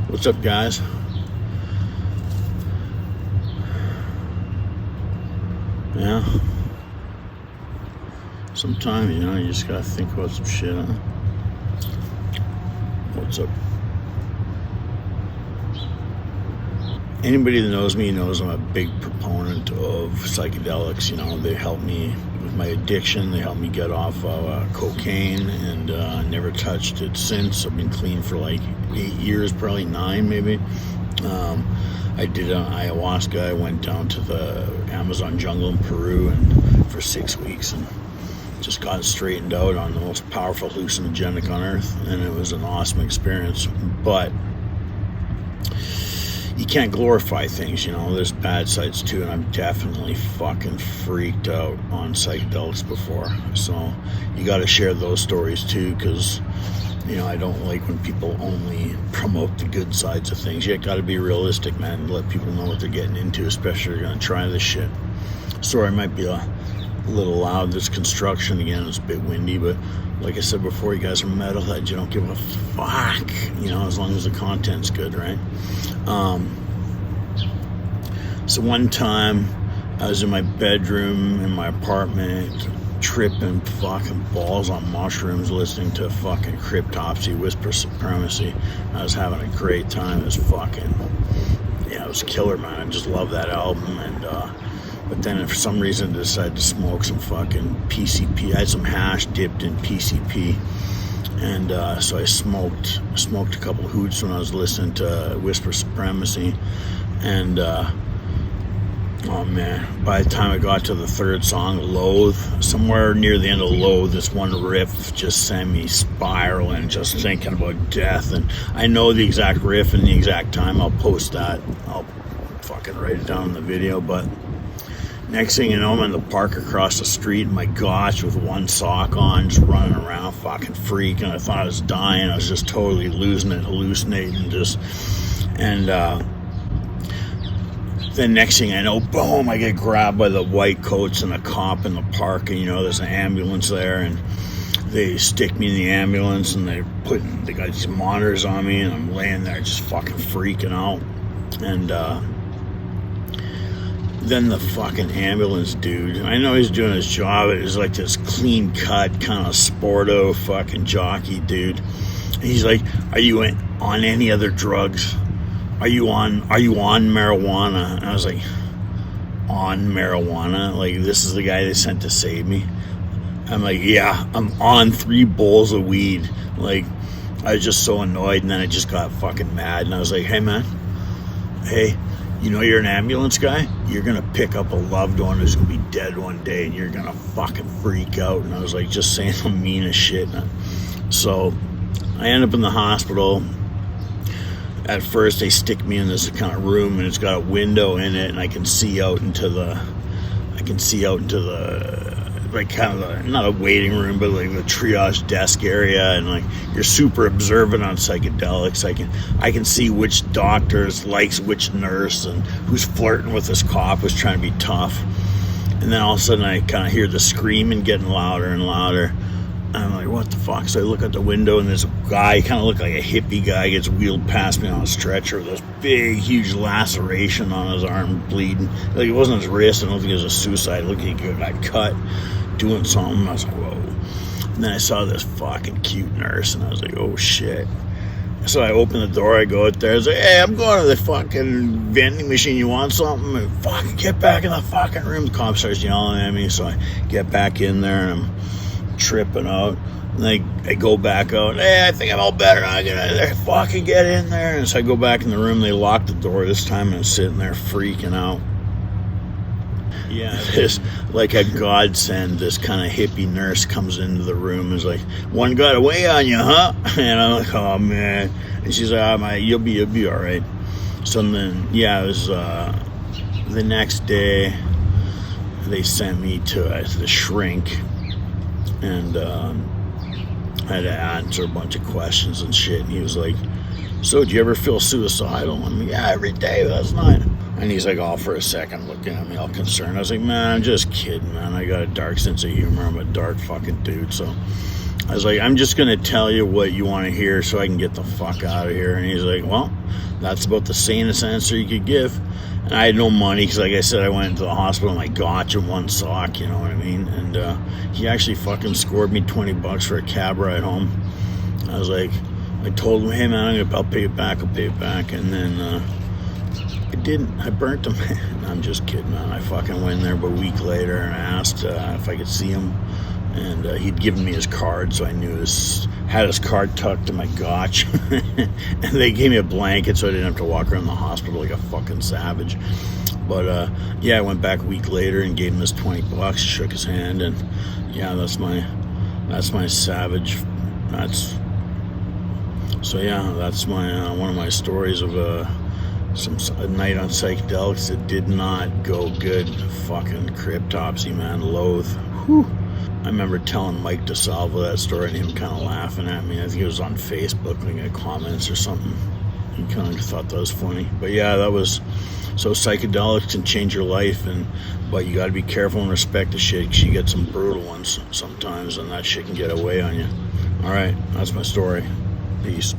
What's up, guys? Yeah. Sometimes, you know, you just gotta think about some shit, huh? What's up? Anybody that knows me knows I'm a big proponent of psychedelics. You know, they help me with my addiction. They help me get off of cocaine, and never touched it since. I've been clean for like 8 years, probably 9 maybe. I did an ayahuasca. I went down to the Amazon jungle in Peru and for 6 weeks and just got straightened out on the most powerful hallucinogenic on earth, and it was an awesome experience. But you can't glorify things, you know. There's bad sides too, and I'm definitely fucking freaked out on psychedelics before. So you got to share those stories too, because, you know, I don't like when people only promote the good sides of things. You got to be realistic, man, and let people know what they're getting into, especially if you're gonna try this shit. Sorry, I might be a little loud. This construction again, it's a bit windy, but like I said before, you guys are metalheads. You don't give a fuck, you know, as long as the content's good, right? So one time I was in my bedroom in my apartment, tripping fucking balls on mushrooms, listening to fucking Cryptopsy, Whisper Supremacy. I was having a great time. It was fucking, yeah, it was killer, man. I just love that album. And but then for some reason I decided to smoke some fucking PCP. I had some hash dipped in PCP, and so I smoked a couple of hoots when I was listening to Whisper Supremacy. And oh man, by the time I got to the third song, Loathe, somewhere near the end of Loathe, this one riff just sent me spiraling, just thinking about death. And I know the exact riff and the exact time. I'll post that. I'll fucking write it down in the video. But next thing you know, I'm in the park across the street in my gosh with one sock on, just running around, fucking freaking. I thought I was dying. I was just totally losing it, hallucinating, just. And then next thing I know, boom, I get grabbed by the white coats and a cop in the park, and you know, there's an ambulance there, and they stick me in the ambulance, and they got these monitors on me, and I'm laying there just fucking freaking out. And then the fucking ambulance dude, I know he's doing his job, it was like this clean cut kind of sporto fucking jockey dude. He's like, are you on any other drugs? Are you on marijuana? And I was like, on marijuana? Like, this is the guy they sent to save me? I'm like, yeah, I'm on 3 bowls of weed. Like, I was just so annoyed, and then I just got fucking mad, and I was like, hey man, hey, you know you're an ambulance guy? You're gonna pick up a loved one who's gonna be dead one day, and you're gonna fucking freak out. And I was like, just saying the meanest shit. So I end up in the hospital. At first, they stick me in this kind of room, and it's got a window in it, and I can see out into the, like, kind of the, not a waiting room, but like the triage desk area, and like you're super observant on psychedelics. I can see which doctors likes which nurse, and who's flirting with this cop who's trying to be tough. And then all of a sudden, I kind of hear the screaming getting louder and louder. I'm like, what the fuck? So I look out the window, and there's a guy, kind of looked like a hippie guy, gets wheeled past me on a stretcher with this big, huge laceration on his arm, bleeding. Like, it wasn't his wrist. I don't think it was a suicide. It looked like he got cut doing something. I was like, whoa. And then I saw this fucking cute nurse, and I was like, oh shit. So I open the door, I go out there, I was like, hey, I'm going to the fucking vending machine, you want something? And fucking get back in the fucking room. The cop starts yelling at me, so I get back in there, and I'm tripping out, and I go back out. Hey, I think I'm all better. I gotta fucking get in there. And so I go back in the room. They lock the door this time, and I'm sitting there freaking out. Yeah, this like a godsend. This kind of hippie nurse comes into the room and is like, "One got away on you, huh?" And I'm like, "Oh man." And she's like, "Oh, mate, you'll be all right." So then, yeah, it was the next day. They sent me to the shrink. And I had to answer a bunch of questions and shit. And he was like, so do you ever feel suicidal? I'm like, yeah, every day last night. And he's like, all for a second, looking at me all concerned. I was like, man, I'm just kidding, man. I got a dark sense of humor. I'm a dark fucking dude. So I was like, I'm just going to tell you what you want to hear so I can get the fuck out of here. And he's like, well, that's about the sanest answer you could give. And I had no money because, like I said, I went into the hospital and I got you one sock, you know what I mean? And he actually fucking scored me $20 for a cab ride home. I was like, I told him, hey, man, I'll pay it back, And then I didn't. I burnt him. I'm just kidding, man. I fucking went in there about a week later and I asked if I could see him. And he'd given me his card, so I knew had his card tucked in my gotch. And they gave me a blanket so I didn't have to walk around the hospital like a fucking savage. But yeah, I went back a week later and gave him his $20, shook his hand, and yeah, that's my savage. That's my one of my stories of a night on psychedelics that did not go good. Fucking cryptopsy, man. Loathe. Whew. I remember telling Mike DeSalvo that story and him kind of laughing at me. I think it was on Facebook, looking at comments or something. He kind of thought that was funny. But yeah, that was... So psychedelics can change your life, but you got to be careful and respect the shit, because you get some brutal ones sometimes, and that shit can get away on you. All right, that's my story. Peace.